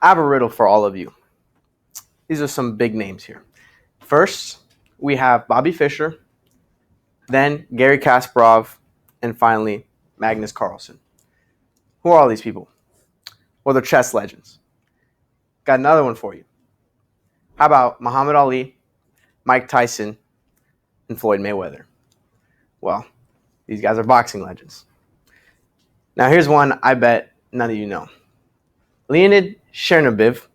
I have a riddle for all of you. These are some big names here. First, we have Bobby Fischer, then Gary Kasparov, and finally Magnus Carlsen. Who are all these people? Well, they're chess legends. Got another one for you. How about Muhammad Ali, Mike Tyson, and Floyd Mayweather? Well, these guys are boxing legends. Now here's one I bet none of you know. Leonid Chernobyv,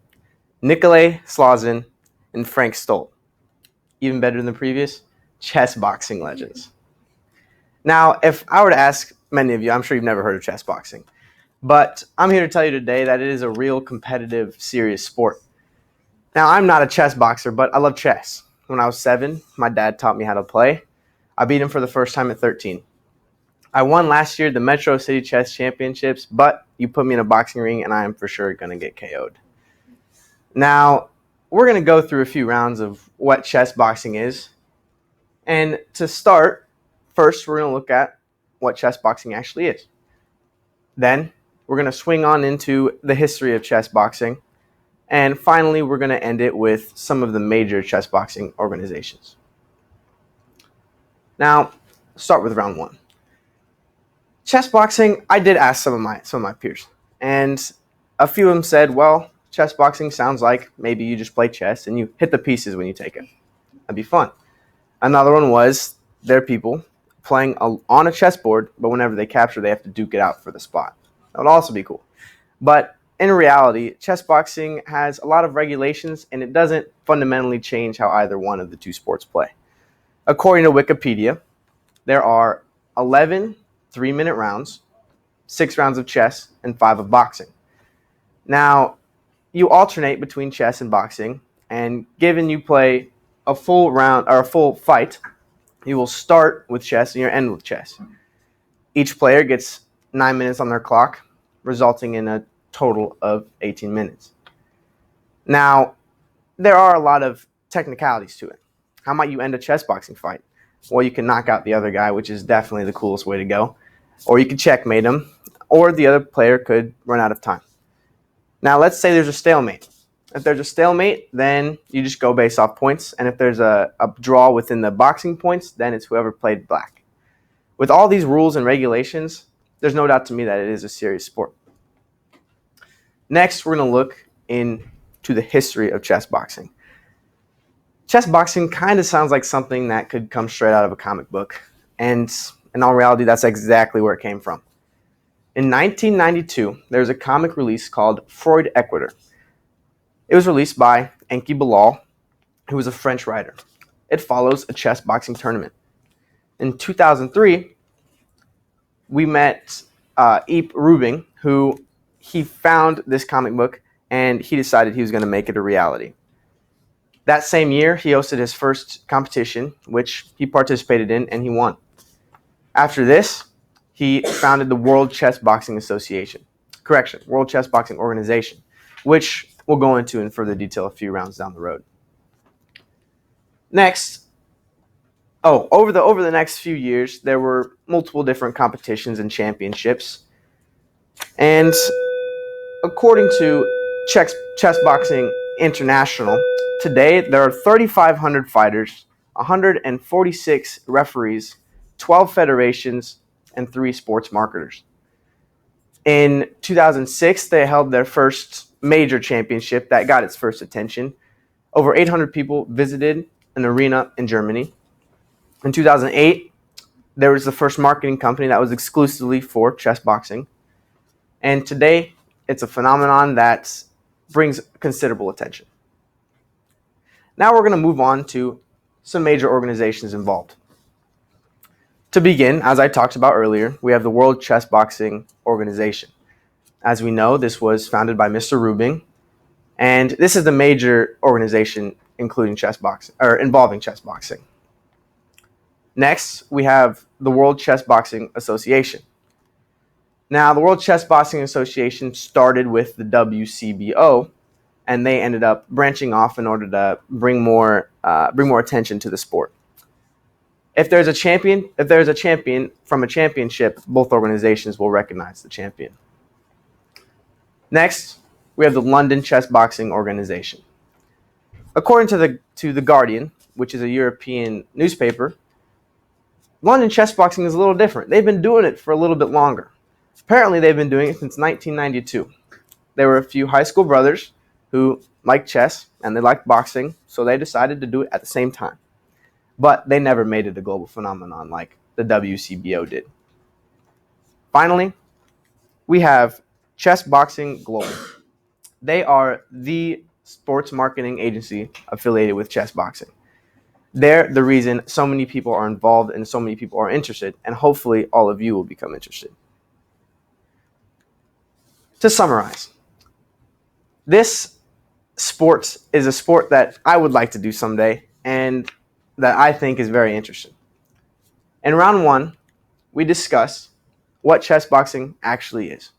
Nikolai Slaughter, and Frank Stolt. Even better than the previous, chess boxing legends. Now, if I were to ask many of you, I'm sure you've never heard of chess boxing, but I'm here to tell you today that it is a real competitive, serious sport. Now, I'm not a chess boxer, but I love chess. When I was 7, my dad taught me how to play. I beat him for the first time at 13. I won last year the Metro City Chess Championships, but you put me in a boxing ring and I am for sure going to get KO'd. Now, we're going to go through a few rounds of what chess boxing is. And to start, first we're going to look at what chess boxing actually is. Then we're going to swing on into the history of chess boxing. And finally, we're going to end it with some of the major chess boxing organizations. Now, start with round 1. Chess boxing, I did ask some of my peers, and a few of them said, well, chess boxing sounds like maybe you just play chess and you hit the pieces when you take it. That'd be fun. Another one was there are people playing on a chessboard, but whenever they capture, they have to duke it out for the spot. That would also be cool. But in reality, chess boxing has a lot of regulations, and it doesn't fundamentally change how either one of the two sports play. According to Wikipedia, there are 11 3-minute rounds, 6 rounds of chess, and 5 of boxing. Now, you alternate between chess and boxing, and given you play a full round or a full fight, you will start with chess and you end with chess. Each player gets 9 minutes on their clock, resulting in a total of 18 minutes. Now, there are a lot of technicalities to it. How might you end a chess boxing fight? Well, you can knock out the other guy, which is definitely the coolest way to go. Or you could checkmate him, or the other player could run out of time. Now, let's say there's a stalemate. If there's a stalemate, then you just go based off points. And if there's a draw within the boxing points, then it's whoever played black. With all these rules and regulations, there's no doubt to me that it is a serious sport. Next, we're going to look into the history of chess boxing. Chess boxing kind of sounds like something that could come straight out of a comic book. And in all reality, that's exactly where it came from. In 1992, there was a comic release called Freud Equator. It was released by Enki Bilal, who was a French writer. It follows a chess boxing tournament. In 2003, we met Yves Rubin, who he found this comic book and he decided he was going to make it a reality. That same year, he hosted his first competition, which he participated in, and he won. After this, he founded the World Chess Boxing Association. World Chess Boxing Organization, which we'll go into in further detail a few rounds down the road. Next, over the next few years, there were multiple different competitions and championships. And according to Chess Boxing International, today there are 3,500 fighters, 146 referees, 12 federations, and 3 sports marketers. In 2006, they held their first major championship that got its first attention. Over 800 people visited an arena in Germany. In 2008, there was the first marketing company that was exclusively for chess boxing. And today, it's a phenomenon that brings considerable attention. Now we're going to move on to some major organizations involved. To begin, as I talked about earlier, we have the World Chess Boxing Organization. As we know, this was founded by Mr. Rubin, and this is the major organization involving chess boxing. Next, we have the World Chess Boxing Association. Now, the World Chess Boxing Association started with the WCBO, and they ended up branching off in order to bring more attention to the sport. If there's a champion from a championship, both organizations will recognize the champion. Next, we have the London Chess Boxing Organization. According to the Guardian, which is a European newspaper, London chess boxing is a little different. They've been doing it for a little bit longer. Apparently, they've been doing it since 1992. There were a few high school brothers who liked chess and they liked boxing, so they decided to do it at the same time. But they never made it a global phenomenon like the WCBO did. Finally, we have Chess Boxing Global. They are the sports marketing agency affiliated with chess boxing. They're the reason so many people are involved and so many people are interested, and hopefully all of you will become interested. To summarize, this sport is a sport that I would like to do someday and that I think is very interesting. In round one, we discuss what chess boxing actually is.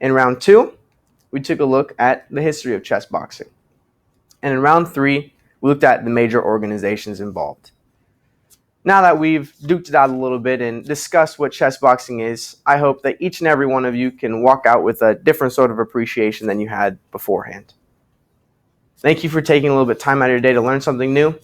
In round two, we took a look at the history of chess boxing. And in round three, we looked at the major organizations involved. Now that we've duked it out a little bit and discussed what chess boxing is, I hope that each and every one of you can walk out with a different sort of appreciation than you had beforehand. Thank you for taking a little bit of time out of your day to learn something new.